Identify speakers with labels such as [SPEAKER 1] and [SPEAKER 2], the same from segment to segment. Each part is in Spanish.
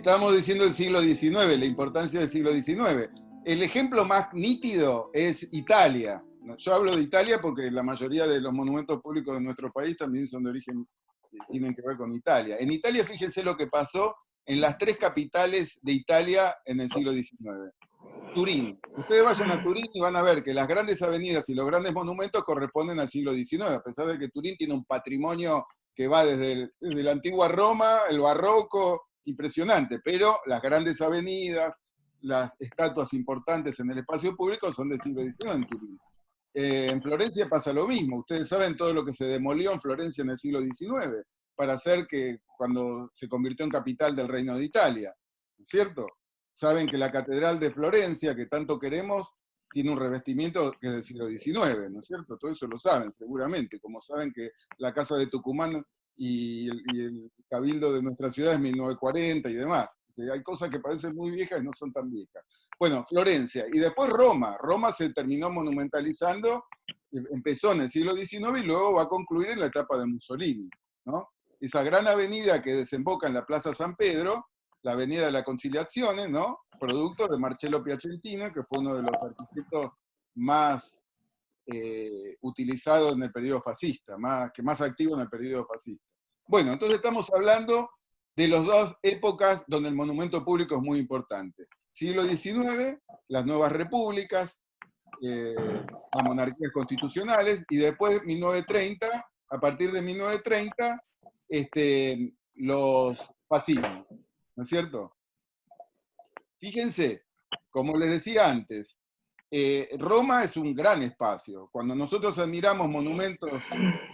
[SPEAKER 1] estábamos diciendo el siglo XIX, la importancia del siglo XIX. El ejemplo más nítido es Italia. Yo hablo de Italia porque la mayoría de los monumentos públicos de nuestro país también son de origen, tienen que ver con Italia. En Italia, fíjense lo que pasó en las tres capitales de Italia en el siglo XIX. Turín. Ustedes vayan a Turín y van a ver que las grandes avenidas y los grandes monumentos corresponden al siglo XIX, a pesar de que Turín tiene un patrimonio que va desde la antigua Roma, el barroco, impresionante, pero las grandes avenidas, las estatuas importantes en el espacio público son del siglo XIX en Turín. En Florencia pasa lo mismo, ustedes saben todo lo que se demolió en Florencia en el siglo XIX, para hacer que cuando se convirtió en capital del Reino de Italia, ¿no es cierto? Saben que la Catedral de Florencia, que tanto queremos, tiene un revestimiento que es del siglo XIX, ¿no es cierto? Todo eso lo saben seguramente, como saben que la Casa de Tucumán y el Cabildo de nuestra ciudad es 1940 y demás. Hay cosas que parecen muy viejas y no son tan viejas. Bueno, Florencia. Y después Roma. Roma se terminó monumentalizando, empezó en el siglo XIX y luego va a concluir en la etapa de Mussolini, ¿no? Esa gran avenida que desemboca en la Plaza San Pedro, la Avenida de la Conciliazione, ¿no? Producto de Marcello Piacentini, que fue uno de los arquitectos más utilizado en el periodo fascista, más activo en el periodo fascista. Bueno, entonces estamos hablando de las dos épocas donde el monumento público es muy importante. Siglo XIX, las nuevas repúblicas, las monarquías constitucionales, y después 1930, a partir de 1930, los fascismos, ¿no es cierto? Fíjense, como les decía antes, Roma es un gran espacio. Cuando nosotros admiramos monumentos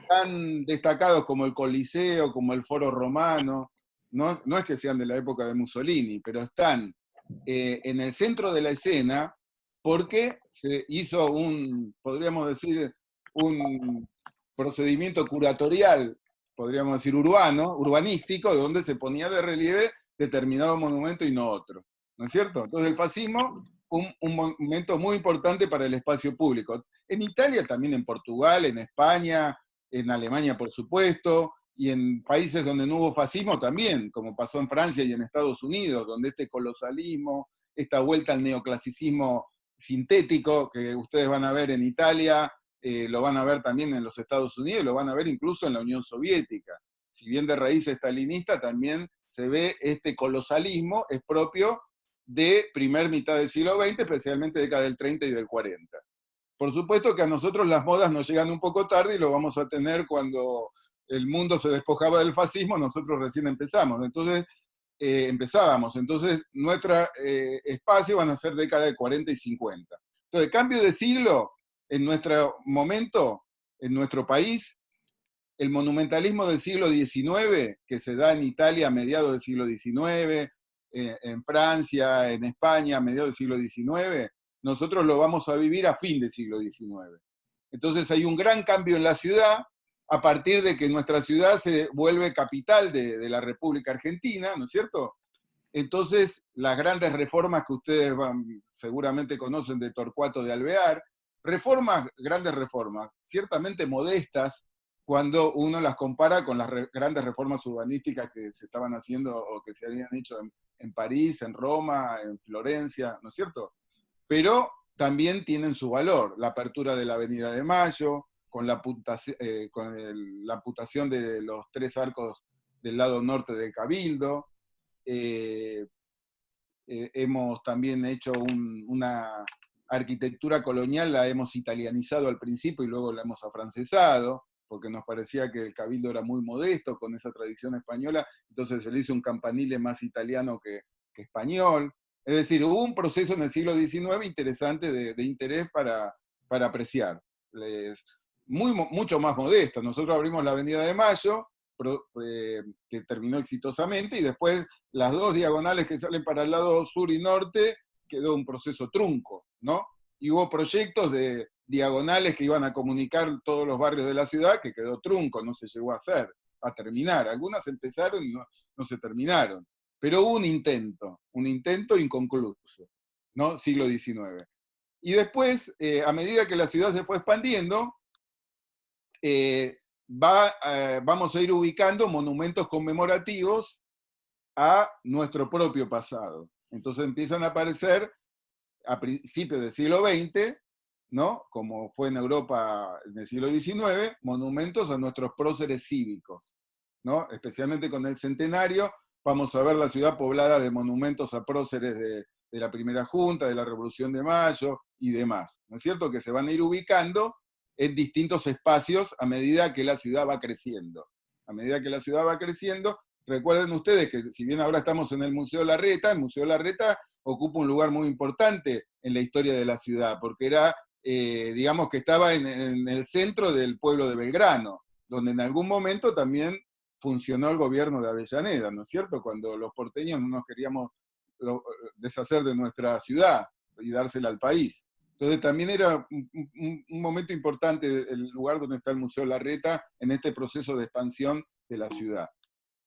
[SPEAKER 1] tan destacados como el Coliseo, como el Foro Romano, no es que sean de la época de Mussolini, pero están en el centro de la escena porque se hizo podríamos decir, un procedimiento curatorial, podríamos decir urbanístico, donde se ponía de relieve determinado monumento y no otro. ¿No es cierto? Entonces el fascismo, un momento muy importante para el espacio público. En Italia, también en Portugal, en España, en Alemania, por supuesto, y en países donde no hubo fascismo también, como pasó en Francia y en Estados Unidos, donde este colosalismo, esta vuelta al neoclasicismo sintético que ustedes van a ver en Italia, lo van a ver también en los Estados Unidos, lo van a ver incluso en la Unión Soviética. Si bien de raíz estalinista, también se ve este colosalismo, es propio de primer mitad del siglo XX, especialmente década del 30 y del 40. Por supuesto que a nosotros las modas nos llegan un poco tarde y lo vamos a tener cuando el mundo se despojaba del fascismo, nosotros recién empezamos. Entonces, nuestro espacio van a ser décadas de 40 y 50. Entonces, cambio de siglo, en nuestro momento, en nuestro país, el monumentalismo del siglo XIX, que se da en Italia a mediados del siglo XIX, en Francia, en España a mediados del siglo XIX, nosotros lo vamos a vivir a fin del siglo XIX. Entonces hay un gran cambio en la ciudad, a partir de que nuestra ciudad se vuelve capital de la República Argentina, ¿no es cierto? Entonces, las grandes reformas que ustedes seguramente conocen de Torcuato de Alvear, grandes reformas, ciertamente modestas, cuando uno las compara con las grandes reformas urbanísticas que se estaban haciendo o que se habían hecho en París, en Roma, en Florencia, ¿no es cierto? Pero también tienen su valor, la apertura de la Avenida de Mayo, con la amputación de los 3 arcos del lado norte del Cabildo. Hemos también hecho una arquitectura colonial, la hemos italianizado al principio y luego la hemos afrancesado, porque nos parecía que el Cabildo era muy modesto con esa tradición española, entonces se le hizo un campanile más italiano que español. Es decir, hubo un proceso en el siglo XIX interesante de interés para apreciar. Mucho más modesto. Nosotros abrimos la Avenida de Mayo, que terminó exitosamente, y después las 2 diagonales que salen para el lado sur y norte, quedó un proceso trunco, ¿no? Y hubo proyectos de diagonales que iban a comunicar todos los barrios de la ciudad, que quedó trunco, no se llegó a terminar. Algunas empezaron y no se terminaron. Pero hubo un intento inconcluso, ¿no? Siglo XIX. Y después, a medida que la ciudad se fue expandiendo, vamos a ir ubicando monumentos conmemorativos a nuestro propio pasado. Entonces empiezan a aparecer a principios del siglo XX, ¿no? Como fue en Europa en el siglo XIX, monumentos a nuestros próceres cívicos, ¿no? Especialmente con el centenario, vamos a ver la ciudad poblada de monumentos a próceres de la primera junta, de la Revolución de Mayo y demás, ¿no es cierto? Que se van a ir ubicando en distintos espacios a medida que la ciudad va creciendo. A medida que la ciudad va creciendo, recuerden ustedes que si bien ahora estamos en el Museo Larreta, el Museo Larreta ocupa un lugar muy importante en la historia de la ciudad, porque era, digamos que estaba en el centro del pueblo de Belgrano, donde en algún momento también funcionó el gobierno de Avellaneda, ¿no es cierto? Cuando los porteños no nos queríamos deshacer de nuestra ciudad y dársela al país. Entonces también era un momento importante el lugar donde está el Museo Larreta en este proceso de expansión de la ciudad.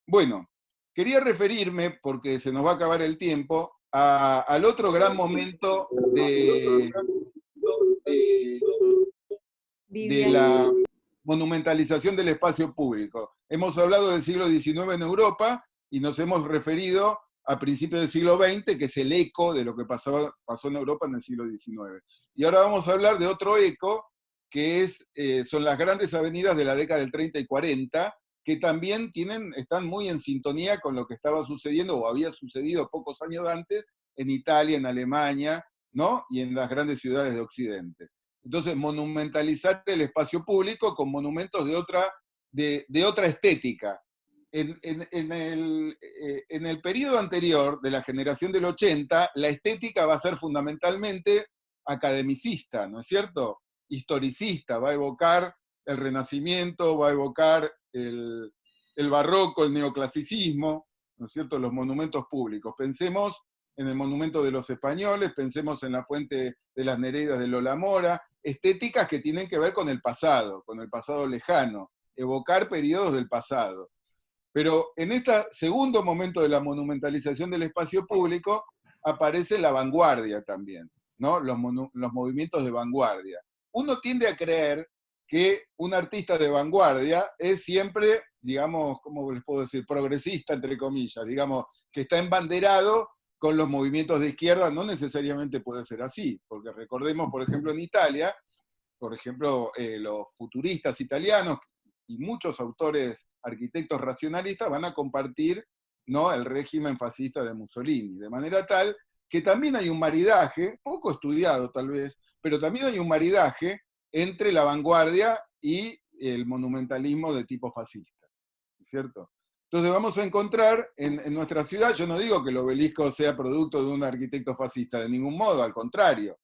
[SPEAKER 1] Bueno, quería referirme, porque se nos va a acabar el tiempo, al otro gran momento de la monumentalización del espacio público. Hemos hablado del siglo XIX en Europa y nos hemos referido a principios del siglo XX, que es el eco de lo que pasó en Europa en el siglo XIX. Y ahora vamos a hablar de otro eco, que son las grandes avenidas de la década del 30 y 40, que también están muy en sintonía con lo que estaba sucediendo o había sucedido pocos años antes en Italia, en Alemania, ¿no? Y en las grandes ciudades de Occidente. Entonces, monumentalizar el espacio público con monumentos de otra estética. En el periodo anterior, de la generación del 80, la estética va a ser fundamentalmente academicista, ¿no es cierto? Historicista, va a evocar el Renacimiento, va a evocar el barroco, el neoclasicismo, ¿no es cierto? Los monumentos públicos. Pensemos en el monumento de los españoles, pensemos en la fuente de las Nereidas de Lola Mora, estéticas que tienen que ver con el pasado lejano, evocar periodos del pasado. Pero en este segundo momento de la monumentalización del espacio público aparece la vanguardia también, ¿no? Los movimientos de vanguardia. Uno tiende a creer que un artista de vanguardia es siempre, digamos, ¿cómo les puedo decir? Progresista, entre comillas, digamos, que está embanderado con los movimientos de izquierda. No necesariamente puede ser así, porque recordemos, por ejemplo, en Italia, por ejemplo, los futuristas italianos y muchos autores, arquitectos racionalistas van a compartir, ¿no?, el régimen fascista de Mussolini, de manera tal que también hay un maridaje, poco estudiado tal vez, pero también hay un maridaje entre la vanguardia y el monumentalismo de tipo fascista, ¿cierto? Entonces vamos a encontrar en nuestra ciudad, yo no digo que el obelisco sea producto de un arquitecto fascista, de ningún modo, al contrario.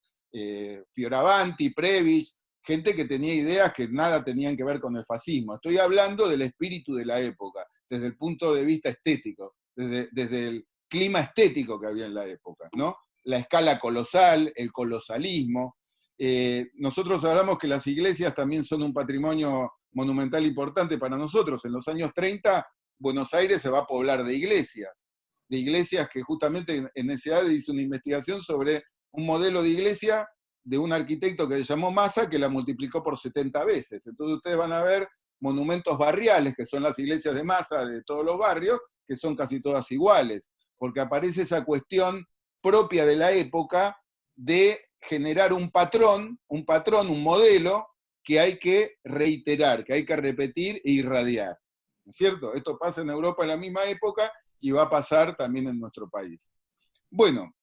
[SPEAKER 1] Fioravanti, Previs, gente que tenía ideas que nada tenían que ver con el fascismo. Estoy hablando del espíritu de la época, desde el punto de vista estético, desde el clima estético que había en la época, ¿no? La escala colosal, el colosalismo. Nosotros hablamos que las iglesias también son un patrimonio monumental importante para nosotros. En los años 30, Buenos Aires se va a poblar de iglesias que justamente en esa hizo una investigación sobre un modelo de iglesia de un arquitecto que se llamó Massa, que la multiplicó por 70 veces. Entonces ustedes van a ver monumentos barriales, que son las iglesias de Massa de todos los barrios, que son casi todas iguales, porque aparece esa cuestión propia de la época de generar un patrón, un modelo que hay que reiterar, que hay que repetir e irradiar. ¿No es cierto? Esto pasa en Europa en la misma época y va a pasar también en nuestro país. Bueno,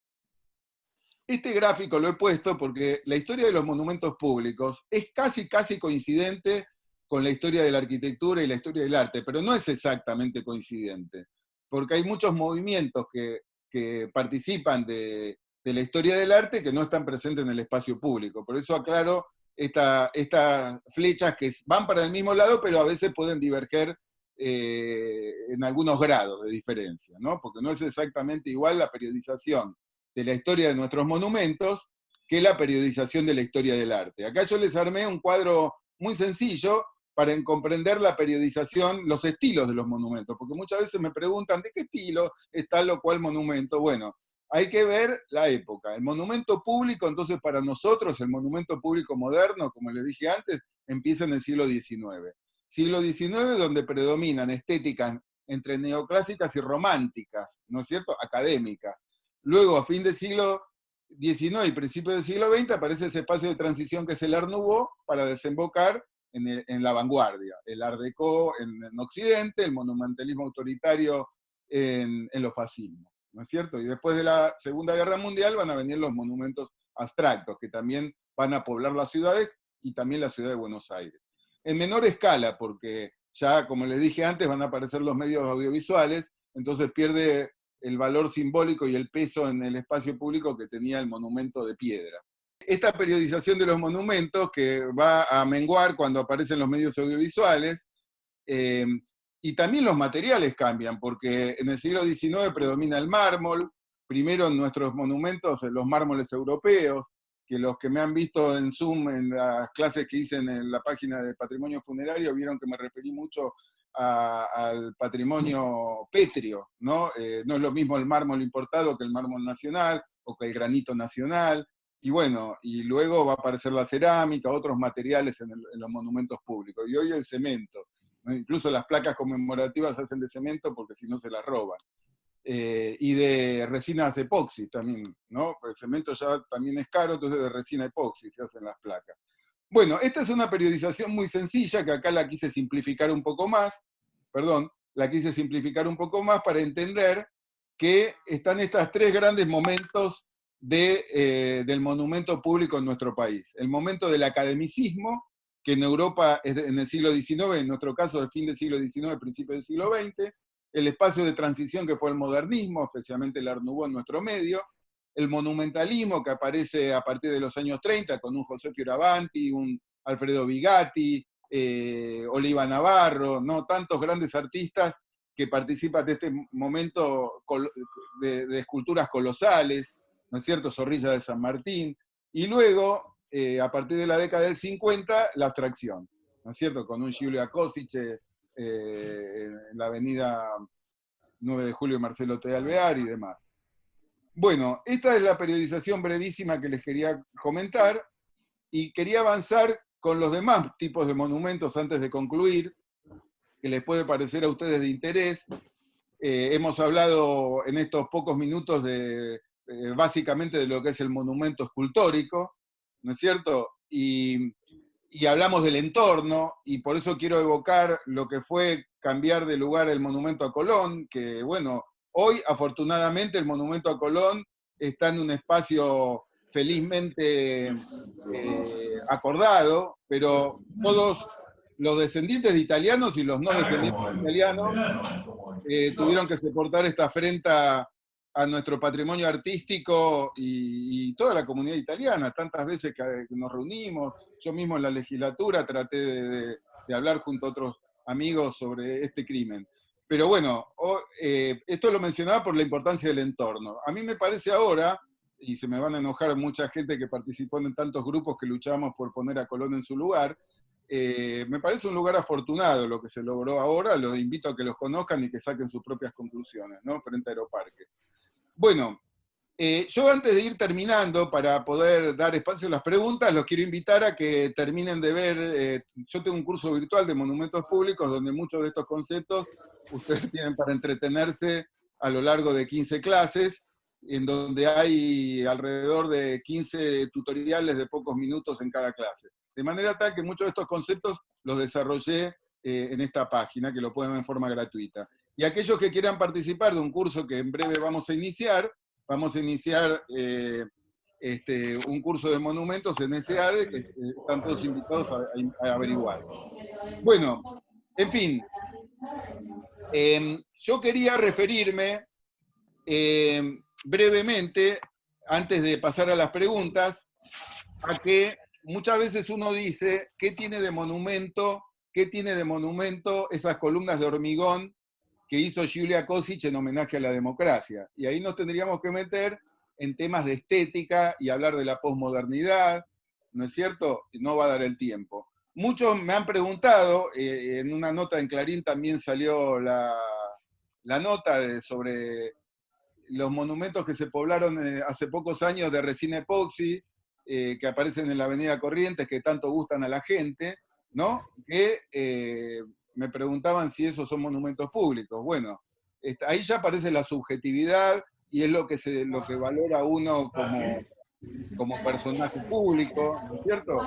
[SPEAKER 1] este gráfico lo he puesto porque la historia de los monumentos públicos es casi coincidente con la historia de la arquitectura y la historia del arte, pero no es exactamente coincidente, porque hay muchos movimientos que participan de la historia del arte que no están presentes en el espacio público. Por eso aclaro estas flechas que van para el mismo lado, pero a veces pueden diverger en algunos grados de diferencia, ¿no? Porque no es exactamente igual la periodización de la historia de nuestros monumentos que la periodización de la historia del arte. Acá yo les armé un cuadro muy sencillo para comprender la periodización, los estilos de los monumentos, porque muchas veces me preguntan de qué estilo es tal o cual monumento. Bueno, hay que ver la época. El monumento público, entonces para nosotros, el monumento público moderno, como les dije antes, empieza en el siglo XIX. Siglo XIX, donde predominan estéticas entre neoclásicas y románticas, ¿no es cierto?, académicas. Luego, a fin del siglo XIX y principios del siglo XX, aparece ese espacio de transición que es el Art Nouveau para desembocar en la vanguardia, el Art Deco en Occidente, el monumentalismo autoritario en los fascismos, ¿no es cierto? Y después de la Segunda Guerra Mundial van a venir los monumentos abstractos, que también van a poblar las ciudades y también la ciudad de Buenos Aires. En menor escala, porque ya, como les dije antes, van a aparecer los medios audiovisuales, entonces pierde el valor simbólico y el peso en el espacio público que tenía el monumento de piedra. Esta periodización de los monumentos, que va a menguar cuando aparecen los medios audiovisuales, y también los materiales cambian, porque en el siglo XIX predomina el mármol, primero en nuestros monumentos, en los mármoles europeos, que los que me han visto en Zoom, en las clases que hice en la página de Patrimonio Funerario, vieron que me referí mucho al patrimonio pétreo, ¿no? No es lo mismo el mármol importado que el mármol nacional, o que el granito nacional, y bueno, y luego va a aparecer la cerámica, otros materiales en los monumentos públicos, y hoy el cemento. Incluso las placas conmemorativas se hacen de cemento porque si no se las roban. Y de resinas epoxi también, ¿no? El cemento ya también es caro, entonces de resina epoxi se hacen las placas. Bueno, esta es una periodización muy sencilla, que acá la quise simplificar un poco más, para entender que están estos tres grandes momentos del monumento público en nuestro país. El momento del academicismo, que en Europa es en el siglo XIX, en nuestro caso de fin del siglo XIX, principio del siglo XX, el espacio de transición que fue el modernismo, especialmente el Art Nouveau en nuestro medio, el monumentalismo que aparece a partir de los años 30 con un José Fioravanti, un Alfredo Vigatti, Oliva Navarro, ¿no? Tantos grandes artistas que participan de este momento de esculturas colosales, ¿no es cierto?, Zorrilla de San Martín, y luego, a partir de la década del 50, la abstracción, ¿no es cierto?, con un Giulio Acosice en la avenida 9 de Julio Marcelo T. Alvear y demás. Bueno, esta es la periodización brevísima que les quería comentar, y quería avanzar con los demás tipos de monumentos antes de concluir, que les puede parecer a ustedes de interés. Hemos hablado en estos pocos minutos básicamente de lo que es el monumento escultórico, ¿no es cierto? Y hablamos del entorno, y por eso quiero evocar lo que fue cambiar de lugar el monumento a Colón, que bueno, hoy afortunadamente el monumento a Colón está en un espacio felizmente acordado, pero todos los descendientes de italianos y los no descendientes de italianos tuvieron que soportar esta afrenta a nuestro patrimonio artístico y toda la comunidad italiana. Tantas veces que nos reunimos, yo mismo en la legislatura traté de hablar junto a otros amigos sobre este crimen. Pero bueno, esto lo mencionaba por la importancia del entorno. A mí me parece ahora, y se me van a enojar mucha gente que participó en tantos grupos que luchamos por poner a Colón en su lugar, me parece un lugar afortunado lo que se logró ahora. Los invito a que los conozcan y que saquen sus propias conclusiones, ¿no?, frente a Aeroparque. Bueno, yo antes de ir terminando, para poder dar espacio a las preguntas, los quiero invitar a que terminen de ver, yo tengo un curso virtual de monumentos públicos donde muchos de estos conceptos ustedes tienen para entretenerse a lo largo de 15 clases, en donde hay alrededor de 15 tutoriales de pocos minutos en cada clase. De manera tal que muchos de estos conceptos los desarrollé en esta página, que lo pueden ver en forma gratuita. Y aquellos que quieran participar de un curso que en breve vamos a iniciar un curso de monumentos en SEADE, que están todos invitados a averiguar. Bueno, en fin, yo quería referirme brevemente, antes de pasar a las preguntas, a que muchas veces uno dice, ¿qué tiene de monumento esas columnas de hormigón que hizo Giulio Acosice en homenaje a la democracia? Y ahí nos tendríamos que meter en temas de estética y hablar de la posmodernidad, ¿no es cierto? No va a dar el tiempo. Muchos me han preguntado, en una nota en Clarín también salió la nota sobre los monumentos que se poblaron hace pocos años de resina epoxi, que aparecen en la avenida Corrientes, que tanto gustan a la gente, ¿no? Que me preguntaban si esos son monumentos públicos. Bueno, ahí ya aparece la subjetividad y es lo que valora uno como personaje público, ¿no es cierto?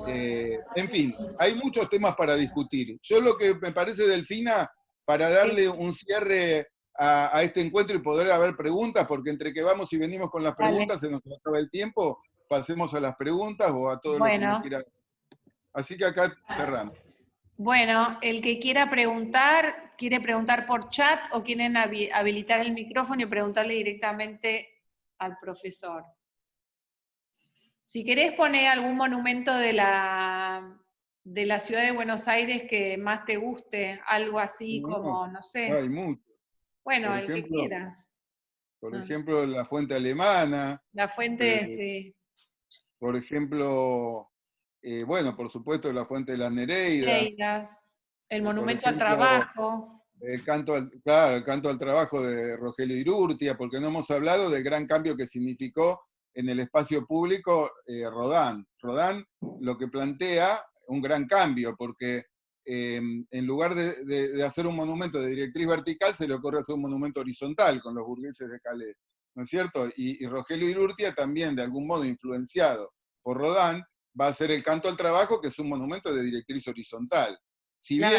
[SPEAKER 1] En fin, hay muchos temas para discutir. Yo lo que me parece, Delfina, para darle un cierre a este encuentro y poder haber preguntas, porque entre que vamos y venimos con las
[SPEAKER 2] Dale.
[SPEAKER 1] preguntas se nos acaba el tiempo, pasemos a las preguntas o a todo lo que me
[SPEAKER 2] Bueno,
[SPEAKER 1] quiera. Así que acá cerramos.
[SPEAKER 2] bueno, el que quiera preguntar, ¿quiere preguntar por chat o quieren habilitar el micrófono y preguntarle directamente al profesor? Si querés poner algún monumento de la ciudad de Buenos Aires que más te guste, algo así
[SPEAKER 1] No,
[SPEAKER 2] como, no sé,
[SPEAKER 1] hay mucho.
[SPEAKER 2] bueno,
[SPEAKER 1] Por
[SPEAKER 2] el que
[SPEAKER 1] ejemplo,
[SPEAKER 2] quieras.
[SPEAKER 1] por
[SPEAKER 2] Ah,
[SPEAKER 1] ejemplo, la fuente alemana,
[SPEAKER 2] la fuente,
[SPEAKER 1] eh, por ejemplo, bueno, por supuesto, la fuente de las Nereidas,
[SPEAKER 2] Nereidas, el
[SPEAKER 1] por
[SPEAKER 2] monumento al
[SPEAKER 1] ejemplo,
[SPEAKER 2] trabajo.
[SPEAKER 1] claro, el canto al trabajo de Rogelio Irurtia, porque no hemos hablado del gran cambio que significó en el espacio público Rodin. Rodin lo que plantea un gran cambio, porque en lugar de hacer un monumento de directriz vertical, se le ocurre hacer un monumento horizontal con los burgueses de Calais, ¿no es cierto? Y Rogelio Irurtia también, de algún modo influenciado por Rodin, va a hacer el canto al trabajo, que es un monumento de directriz horizontal. Si
[SPEAKER 2] Claro.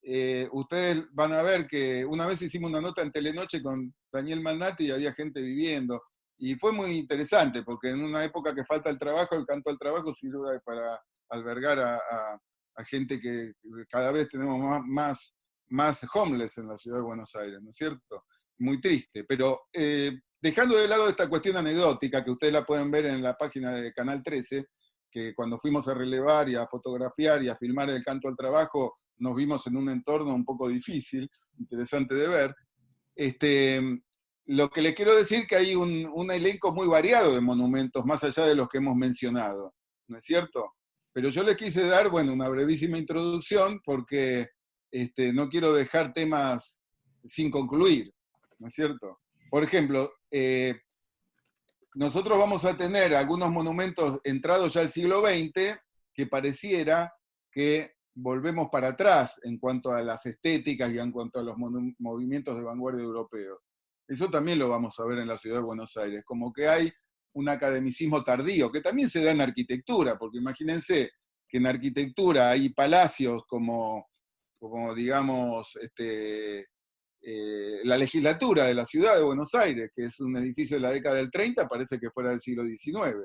[SPEAKER 1] bien ustedes van a ver que una vez hicimos una nota en Telenoche con Daniel Malnati y había gente viviendo. Y fue muy interesante, porque en una época que falta el trabajo, el canto al trabajo sirve para albergar a gente que cada vez tenemos más homeless en la ciudad de Buenos Aires, ¿no es cierto? Muy triste. Pero dejando de lado esta cuestión anecdótica, que ustedes la pueden ver en la página de Canal 13, que cuando fuimos a relevar y a fotografiar y a filmar el canto al trabajo, nos vimos en un entorno un poco difícil, interesante de ver. Lo que le quiero decir es que hay un elenco muy variado de monumentos, más allá de los que hemos mencionado, ¿no es cierto? Pero yo les quise dar, bueno, una brevísima introducción porque no quiero dejar temas sin concluir, ¿no es cierto? Por ejemplo, nosotros vamos a tener algunos monumentos entrados ya al siglo XX que pareciera que volvemos para atrás en cuanto a las estéticas y en cuanto a los movimientos de vanguardia europeos. Eso también lo vamos a ver en la ciudad de Buenos Aires, como que hay un academicismo tardío, que también se da en arquitectura, porque imagínense que en arquitectura hay palacios como digamos, la legislatura de la ciudad de Buenos Aires, que es un edificio de la década del 30, parece que fuera del siglo XIX,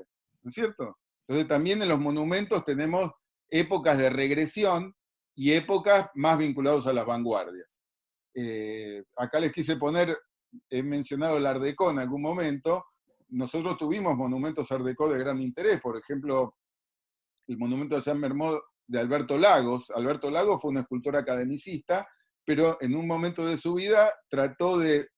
[SPEAKER 1] ¿no es cierto? Entonces también en los monumentos tenemos épocas de regresión y épocas más vinculadas a las vanguardias. Acá les quise poner, he mencionado el Art Deco en algún momento, nosotros tuvimos monumentos Art Deco de gran interés, por ejemplo, el monumento de San Mermó de Alberto Lagos. Alberto Lagos fue un escultor academicista, pero en un momento de su vida trató de...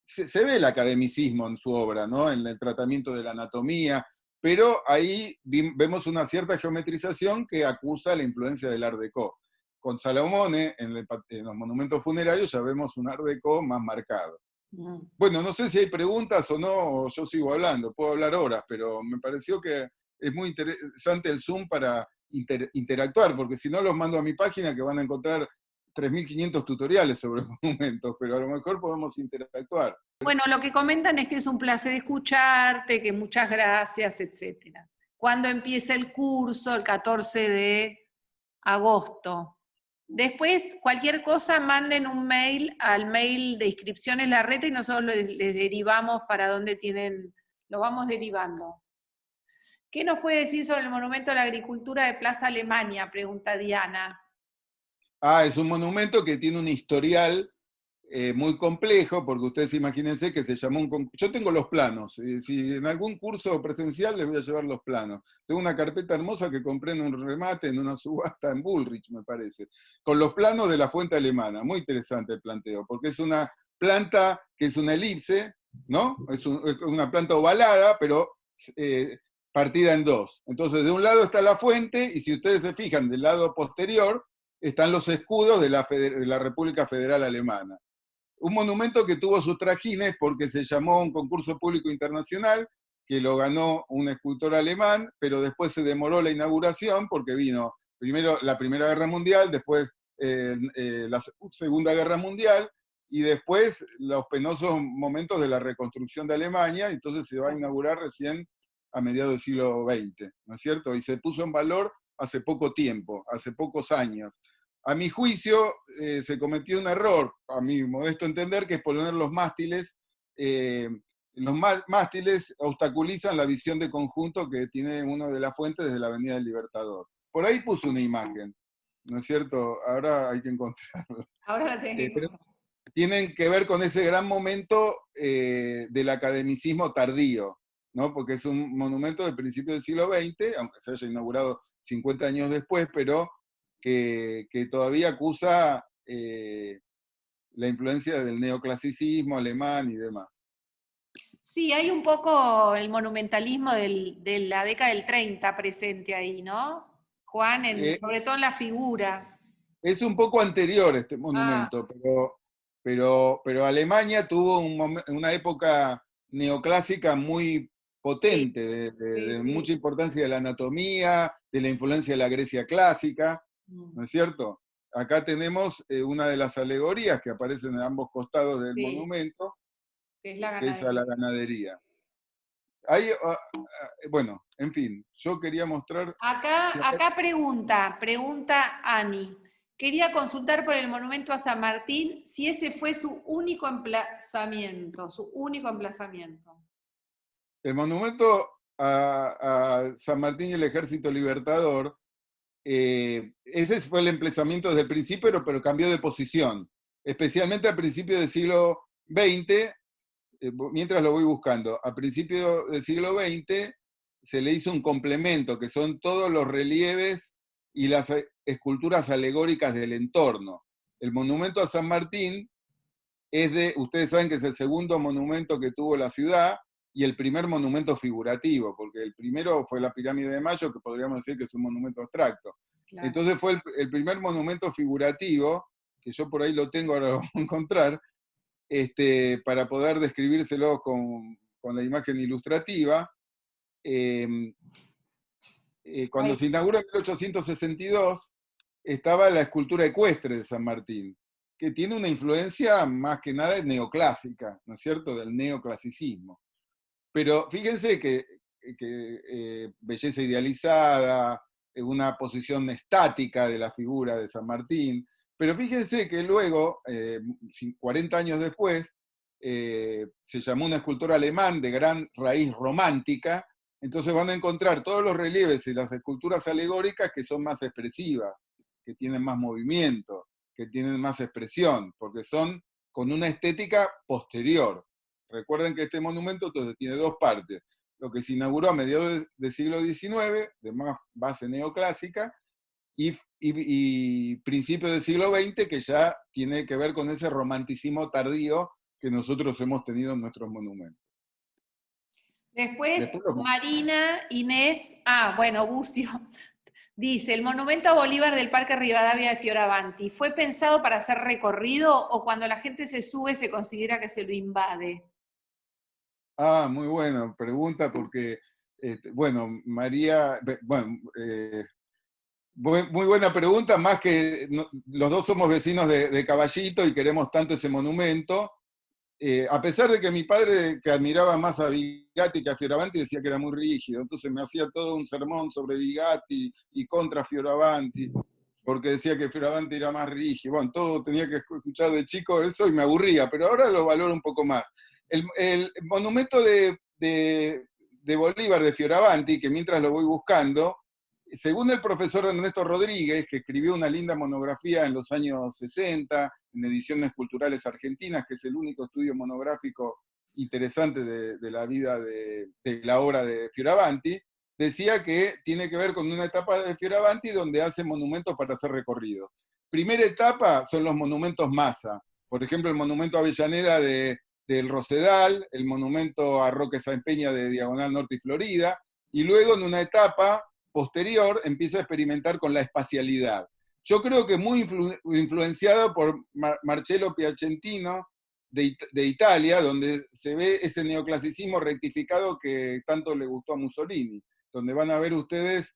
[SPEAKER 1] Se ve el academicismo en su obra, ¿no? En el tratamiento de la anatomía, pero ahí vemos una cierta geometrización que acusa la influencia del Art Deco. Con Salomone, en los monumentos funerarios, ya vemos un Art Deco más marcado. Bueno, no sé si hay preguntas o no, o yo sigo hablando, puedo hablar horas, pero me pareció que es muy interesante el Zoom para interactuar, porque si no los mando a mi página que van a encontrar 3.500 tutoriales sobre monumentos, pero a lo mejor podemos interactuar.
[SPEAKER 2] Bueno, lo que comentan es que es un placer escucharte, que muchas gracias, etcétera. ¿Cuándo empieza el curso? El 14 de agosto. Después, cualquier cosa, manden un mail al mail de inscripciones La Reta y nosotros les derivamos para donde tienen, lo vamos derivando. ¿Qué nos puede decir sobre el Monumento a la Agricultura de Plaza Alemania? Pregunta Diana.
[SPEAKER 1] Es un monumento que tiene un historial muy complejo, porque ustedes imagínense que se llamó Yo tengo los planos, si en algún curso presencial les voy a llevar los planos. Tengo una carpeta hermosa que compré en un remate, en una subasta en Bullrich, me parece, con los planos de la fuente alemana. Muy interesante el planteo, porque es una planta que es una elipse, ¿no? Es una planta ovalada, pero partida en dos. Entonces, de un lado está la fuente, y si ustedes se fijan, del lado posterior están los escudos de la República Federal Alemana. Un monumento que tuvo sus trajines porque se llamó un concurso público internacional, que lo ganó un escultor alemán, pero después se demoró la inauguración porque vino primero la Primera Guerra Mundial, después la Segunda Guerra Mundial, y después los penosos momentos de la reconstrucción de Alemania, entonces se va a inaugurar recién a mediados del siglo XX, ¿no es cierto? Y se puso en valor hace poco tiempo, hace pocos años. A mi juicio, se cometió un error, a mi modesto entender, que es poner los mástiles. Los mástiles obstaculizan la visión de conjunto que tiene uno de las fuentes desde la Avenida del Libertador. Por ahí puso una imagen, ¿no es cierto? Ahora hay que encontrarlo.
[SPEAKER 2] Ahora la tenés que
[SPEAKER 1] Pero
[SPEAKER 2] encontrar.
[SPEAKER 1] tienen que ver con ese gran momento del academicismo tardío, ¿no? Porque es un monumento del principio del siglo XX, aunque se haya inaugurado 50 años después, pero que todavía acusa la influencia del neoclasicismo alemán y demás.
[SPEAKER 2] Sí, hay un poco el monumentalismo de la década del 30 presente ahí, ¿no? Juan,
[SPEAKER 1] Eh,
[SPEAKER 2] sobre todo en las figuras.
[SPEAKER 1] es un poco anterior este
[SPEAKER 2] Ah,
[SPEAKER 1] monumento, pero Alemania tuvo una época neoclásica muy
[SPEAKER 2] sí,
[SPEAKER 1] potente,
[SPEAKER 2] sí,
[SPEAKER 1] de
[SPEAKER 2] sí.
[SPEAKER 1] mucha importancia de la anatomía, de la influencia de la Grecia clásica,
[SPEAKER 2] Mm,
[SPEAKER 1] ¿no es cierto? Acá tenemos una de las alegorías que aparecen en ambos costados del
[SPEAKER 2] sí,
[SPEAKER 1] monumento,
[SPEAKER 2] que es la
[SPEAKER 1] que es a la
[SPEAKER 2] ganadería.
[SPEAKER 1] ganadería. Hay, bueno, en fin, yo quería mostrar... si
[SPEAKER 2] Acá pregunta Ani. Quería consultar por el monumento a San Martín si ese fue su único emplazamiento, su único emplazamiento.
[SPEAKER 1] El monumento a San Martín y el Ejército Libertador, ese fue el emplazamiento desde el principio, pero cambió de posición, especialmente a principios del siglo XX, mientras lo voy buscando, a principios del siglo XX se le hizo un complemento, que son todos los relieves y las esculturas alegóricas del entorno. El monumento a San Martín ustedes saben que es el segundo monumento que tuvo la ciudad y el primer monumento figurativo, porque el primero fue la pirámide de Mayo, que podríamos decir que es un monumento abstracto.
[SPEAKER 2] Claro.
[SPEAKER 1] Entonces fue el primer monumento figurativo, que yo por ahí lo tengo, ahora lo voy a encontrar, para poder describírselo con la imagen ilustrativa. Eh, Cuando
[SPEAKER 2] Ahí.
[SPEAKER 1] se inauguró en 1862, estaba la escultura ecuestre de San Martín, que tiene una influencia más que nada neoclásica, ¿no es cierto?, del neoclasicismo. Pero fíjense que belleza idealizada, una posición estática de la figura de San Martín, pero fíjense que luego, 40 años después, se llamó un escultor alemán de gran raíz romántica, entonces van a encontrar todos los relieves y las esculturas alegóricas que son más expresivas, que tienen más movimiento, que tienen más expresión, porque son con una estética posterior. Recuerden que este monumento entonces tiene dos partes. Lo que se inauguró a mediados del siglo XIX, de más base neoclásica, y principios del siglo XX, que ya tiene que ver con ese romanticismo tardío que nosotros hemos tenido en nuestros monumentos.
[SPEAKER 2] Después,
[SPEAKER 1] Después
[SPEAKER 2] Marina Inés, bueno, Bucio, dice, el monumento a Bolívar del Parque Rivadavia de Fioravanti, ¿fue pensado para ser recorrido o cuando la gente se sube se considera que se lo invade?
[SPEAKER 1] muy buena pregunta porque, bueno, María, bueno, muy buena pregunta, más que los dos somos vecinos de Caballito y queremos tanto ese monumento. A pesar de que mi padre, que admiraba más a Bigatti que a Fioravanti, decía que era muy rígido, entonces me hacía todo un sermón sobre Bigatti y contra Fioravanti, porque decía que Fioravanti era más rígido. Bueno, todo tenía que escuchar de chico eso y me aburría, pero ahora lo valoro un poco más. El monumento de Bolívar de Fioravanti, que mientras lo voy buscando, según el profesor Ernesto Rodríguez, que escribió una linda monografía en los años 60, en Ediciones Culturales Argentinas, que es el único estudio monográfico interesante de la vida de la obra de Fioravanti, decía que tiene que ver con una etapa de Fioravanti donde hace monumentos para hacer recorridos. Primera etapa son los monumentos masa, por ejemplo el monumento a Avellaneda del Rosedal, el monumento a Roque Sáenz Peña de Diagonal Norte y Florida, y luego en una etapa posterior empieza a experimentar con la espacialidad. Yo creo que muy influenciado por Marcello Piacentino de Italia, donde se ve ese neoclasicismo rectificado que tanto le gustó a Mussolini, donde van a ver ustedes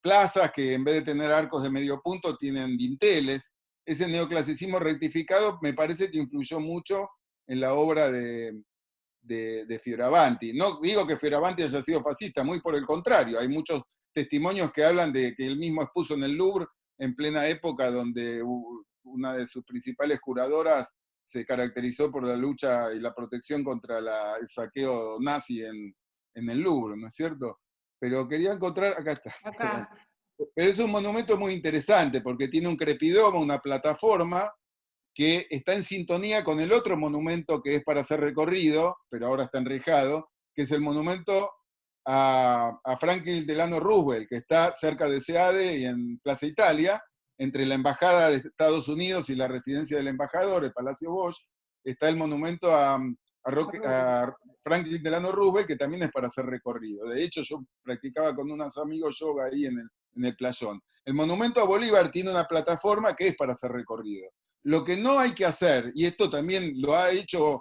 [SPEAKER 1] plazas que en vez de tener arcos de medio punto tienen dinteles. Ese neoclasicismo rectificado me parece que influyó mucho en la obra de Fioravanti. No digo que Fioravanti haya sido fascista, muy por el contrario, hay muchos testimonios que hablan de que él mismo expuso en el Louvre en plena época donde una de sus principales curadoras se caracterizó por la lucha y la protección contra el saqueo nazi en el Louvre, ¿no es cierto? Pero quería encontrar, acá está, perdón.
[SPEAKER 2] Acá.
[SPEAKER 1] Pero es un monumento muy interesante porque tiene un crepidomo, una plataforma que está en sintonía con el otro monumento que es para ser recorrido, pero ahora está enrejado, que es el monumento a Franklin Delano Roosevelt, que está cerca de Seade y en Plaza Italia, entre la Embajada de Estados Unidos y la residencia del embajador, el Palacio Bosch, está el monumento a Franklin Delano Roosevelt, que también es para ser recorrido. De hecho, yo practicaba con unos amigos yoga ahí en el playón. El monumento a Bolívar tiene una plataforma que es para ser recorrido. Lo que no hay que hacer, y esto también lo han hecho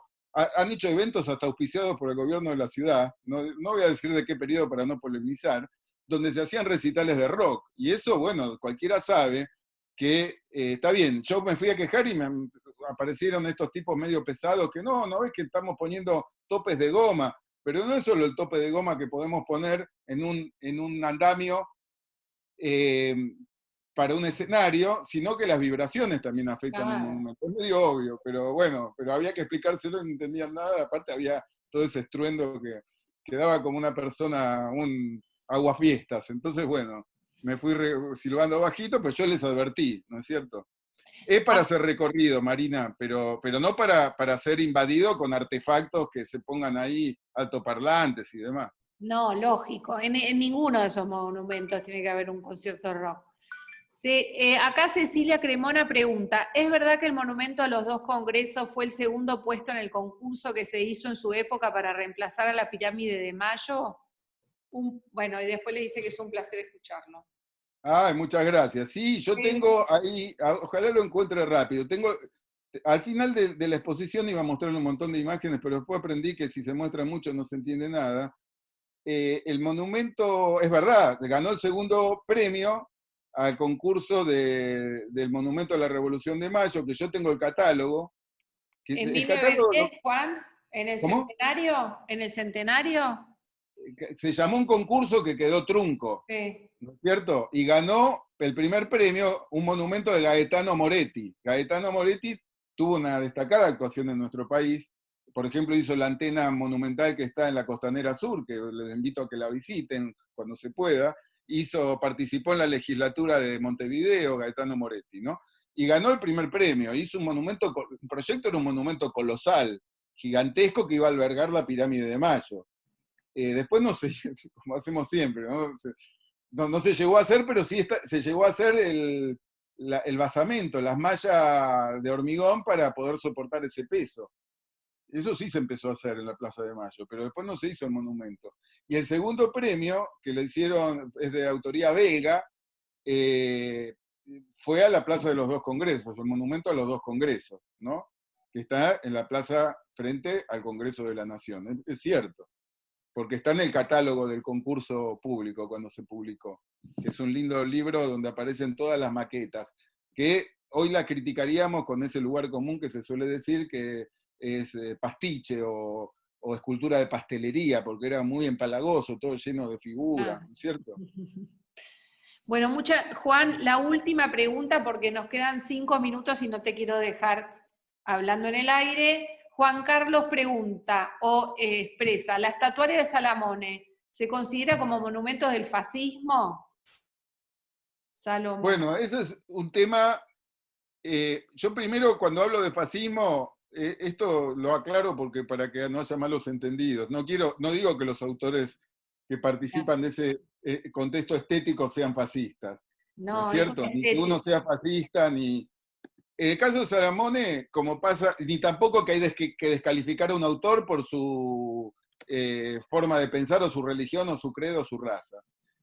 [SPEAKER 1] eventos hasta auspiciados por el gobierno de la ciudad, no voy a decir de qué periodo para no polemizar, donde se hacían recitales de rock. Y eso, bueno, cualquiera sabe que está bien. Yo me fui a quejar y me aparecieron estos tipos medio pesados que no ves que estamos poniendo topes de goma, pero no es solo el tope de goma que podemos poner en un andamio eh, para un escenario, sino que las vibraciones también afectan un monumento. Es medio obvio, pero bueno, pero había que explicárselo y no entendían nada. Aparte había todo ese estruendo que daba como una persona, un aguafiestas. Entonces, bueno, me fui silbando bajito, pero yo les advertí, ¿no es cierto? Es para ser recorrido, Marina, pero no para ser invadido con artefactos que se pongan ahí altoparlantes y demás.
[SPEAKER 2] No, lógico. En ninguno de esos monumentos tiene que haber un concierto de rock. Acá Cecilia Cremona pregunta, ¿es verdad que el monumento a los dos congresos fue el segundo puesto en el concurso que se hizo en su época para reemplazar a la pirámide de Mayo? Bueno, y después le dice que es un placer escucharlo.
[SPEAKER 1] Ay, muchas gracias. Sí, yo tengo ahí, ojalá lo encuentre rápido. Al final de la exposición iba a mostrarle un montón de imágenes, pero después aprendí que si se muestra mucho no se entiende nada. El monumento, es verdad, ganó el segundo premio al concurso del Monumento a la Revolución de Mayo, que yo tengo el catálogo.
[SPEAKER 2] ¿En
[SPEAKER 1] El catálogo,
[SPEAKER 2] 1910, Juan? ¿En el
[SPEAKER 1] ¿cómo?
[SPEAKER 2] centenario? ¿En el centenario?
[SPEAKER 1] Se llamó un concurso que quedó trunco,
[SPEAKER 2] Sí.
[SPEAKER 1] ¿no es cierto? Y ganó el primer premio un monumento de Gaetano Moretti. Gaetano Moretti tuvo una destacada actuación en nuestro país. Por ejemplo, hizo la antena monumental que está en la Costanera Sur, que les invito a que la visiten cuando se pueda. Participó en la legislatura de Montevideo, Gaetano Moretti, ¿no? Y ganó el primer premio. Hizo el proyecto era un monumento colosal, gigantesco, que iba a albergar la pirámide de Mayo. Después no sé, como hacemos siempre, no se llegó a hacer, pero sí se llegó a hacer el basamento, las mallas de hormigón para poder soportar ese peso. Eso sí se empezó a hacer en la Plaza de Mayo, pero después no se hizo el monumento. Y el segundo premio, que le hicieron, es de autoría belga, fue a la Plaza de los Dos Congresos, el monumento a los dos congresos, ¿no? Que está en la plaza frente al Congreso de la Nación. Es cierto, porque está en el catálogo del concurso público cuando se publicó, que es un lindo libro donde aparecen todas las maquetas, que hoy la criticaríamos con ese lugar común que se suele decir que es pastiche o escultura de pastelería, porque era muy empalagoso, todo lleno de figuras, ¿no es cierto?
[SPEAKER 2] Bueno, Juan, la última pregunta porque nos quedan 5 minutos y no te quiero dejar hablando en el aire. Juan Carlos pregunta o expresa, ¿la estatuaria de Salamone se considera como monumento del fascismo? Salomón.
[SPEAKER 1] Bueno, ese es un tema, yo primero cuando hablo de fascismo, esto lo aclaro porque para que no haya malos entendidos. No digo que los autores que participan de ese contexto estético sean fascistas. ¿No es cierto? Ni que uno sea fascista, ni... En el caso de Salamone, como pasa, ni tampoco que hay que descalificar a un autor por su forma de pensar o su religión o su credo o su raza.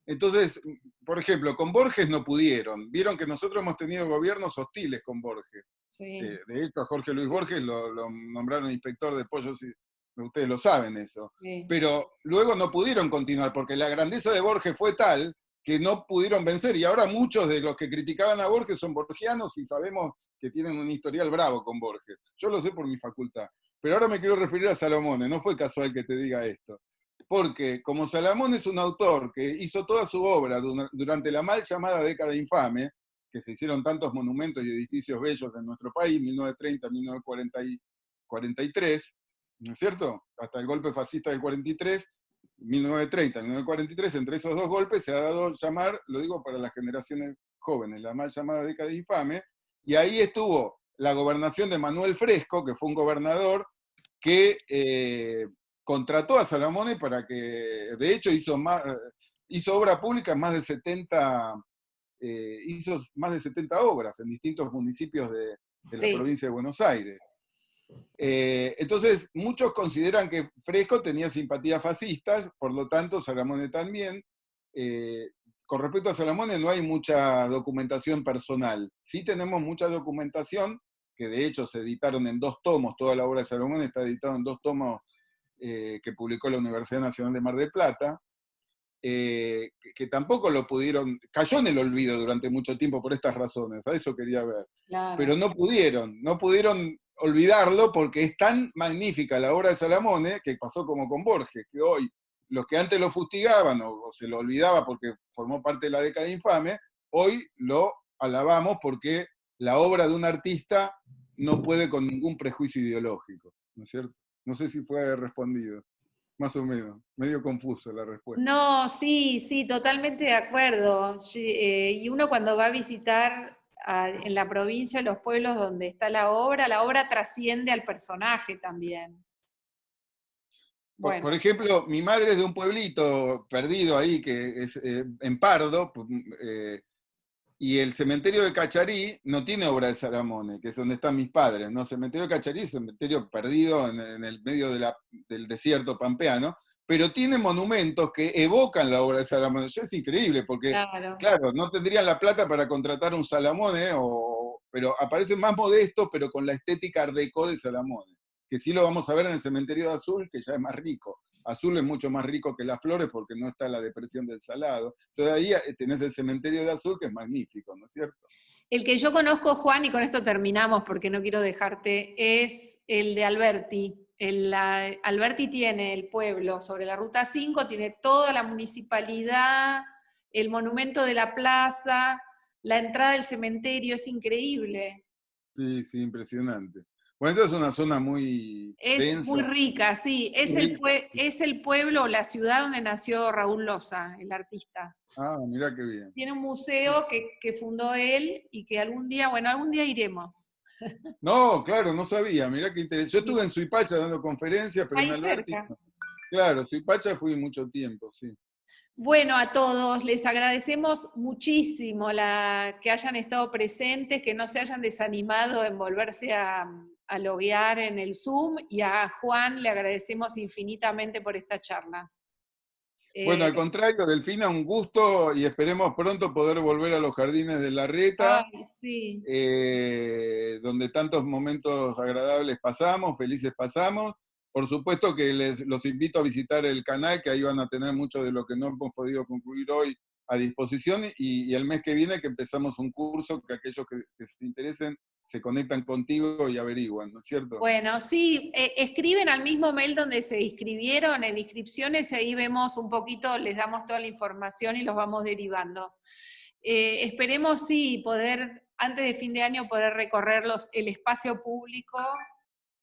[SPEAKER 1] Entonces, por ejemplo, con Borges no pudieron. Vieron que nosotros hemos tenido gobiernos hostiles con Borges. Sí. De hecho, a Jorge Luis Borges lo nombraron inspector de pollos, y ustedes lo saben eso. Sí. Pero luego no pudieron continuar, porque la grandeza de Borges fue tal que no pudieron vencer. Y ahora muchos de los que criticaban a Borges son borgianos y sabemos que tienen un historial bravo con Borges. Yo lo sé por mi facultad. Pero ahora me quiero referir a Salamone, no fue casual que te diga esto. Porque como Salamone es un autor que hizo toda su obra durante la mal llamada década infame, que se hicieron tantos monumentos y edificios bellos en nuestro país, 1930, 1943, ¿no es cierto? Hasta el golpe fascista del 43, 1930, 1943, entre esos dos golpes se ha dado llamar, lo digo para las generaciones jóvenes, la mal llamada década infame, y ahí estuvo la gobernación de Manuel Fresco, que fue un gobernador que contrató a Salamone para que, de hecho, hizo obra pública más de 70, hizo más de 70 obras en distintos municipios de la provincia de Buenos Aires. Entonces, muchos consideran que Fresco tenía simpatías fascistas, por lo tanto, Salamone también. Con respecto a Salamone, no hay mucha documentación personal. Sí tenemos mucha documentación, que de hecho se editaron en 2 tomos, toda la obra de Salamone está editada en 2 tomos que publicó la Universidad Nacional de Mar del Plata, que tampoco lo pudieron, cayó en el olvido durante mucho tiempo por estas razones, a eso quería ver. Claro. Pero no pudieron olvidarlo porque es tan magnífica la obra de Salamone, que pasó como con Borges, que hoy los que antes lo fustigaban o se lo olvidaba porque formó parte de la década infame, hoy lo alabamos porque la obra de un artista no puede con ningún prejuicio ideológico, ¿no es cierto? No sé si fue respondido, más o menos, medio confuso la respuesta.
[SPEAKER 2] No, sí, totalmente de acuerdo. Y uno cuando va a visitar en la provincia los pueblos donde está la obra trasciende al personaje también.
[SPEAKER 1] Bueno. Por ejemplo, mi madre es de un pueblito perdido ahí, que es en Pardo, y el cementerio de Cacharí no tiene obra de Salamone, que es donde están mis padres, ¿no? El cementerio de Cacharí es un cementerio perdido en el medio del desierto pampeano, pero tiene monumentos que evocan la obra de Salamone. Eso es increíble, porque, claro, no tendrían la plata para contratar un Salamone, pero aparecen más modestos, pero con la estética art déco de Salamone, que sí lo vamos a ver en el cementerio de Azul, que ya es más rico. Azul es mucho más rico que Las Flores porque no está la depresión del Salado. Entonces ahí tenés el cementerio de Azul, que es magnífico, ¿no es cierto?
[SPEAKER 2] El que yo conozco, Juan, y con esto terminamos porque no quiero dejarte, es el de Alberti. Alberti tiene el pueblo sobre la Ruta 5, tiene toda la municipalidad, el monumento de la plaza, la entrada del cementerio, es increíble.
[SPEAKER 1] Sí, impresionante. Bueno, esta es una zona muy densa.
[SPEAKER 2] Es muy rica, sí. Es el pueblo o la ciudad donde nació Raúl Loza, el artista.
[SPEAKER 1] Ah, mirá qué bien.
[SPEAKER 2] Tiene un museo que fundó él y que algún día iremos.
[SPEAKER 1] No, claro, no sabía, mirá qué interesante. Yo estuve en Suipacha dando conferencias, pero en Alberti. Claro, Suipacha fui mucho tiempo, sí.
[SPEAKER 2] Bueno, a todos les agradecemos muchísimo que hayan estado presentes, que no se hayan desanimado en volverse a loguear en el Zoom, y a Juan le agradecemos infinitamente por esta charla.
[SPEAKER 1] Bueno, al contrario, Delfina, un gusto y esperemos pronto poder volver a los jardines de Larreta,
[SPEAKER 2] sí.
[SPEAKER 1] Donde tantos momentos agradables pasamos, felices pasamos. Por supuesto que los invito a visitar el canal, que ahí van a tener mucho de lo que no hemos podido concluir hoy a disposición, y el mes que viene que empezamos un curso que aquellos que se interesen se conectan contigo y averiguan, ¿no es cierto?
[SPEAKER 2] Bueno, sí, escriben al mismo mail donde se inscribieron, en inscripciones, y ahí vemos un poquito, les damos toda la información y los vamos derivando. Esperemos, sí, poder, antes de fin de año, poder recorrer el espacio público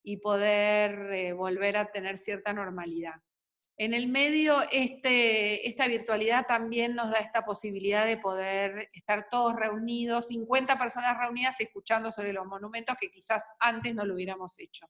[SPEAKER 2] y poder volver a tener cierta normalidad. En el medio, esta virtualidad también nos da esta posibilidad de poder estar todos reunidos, 50 personas reunidas escuchando sobre los monumentos que quizás antes no lo hubiéramos hecho.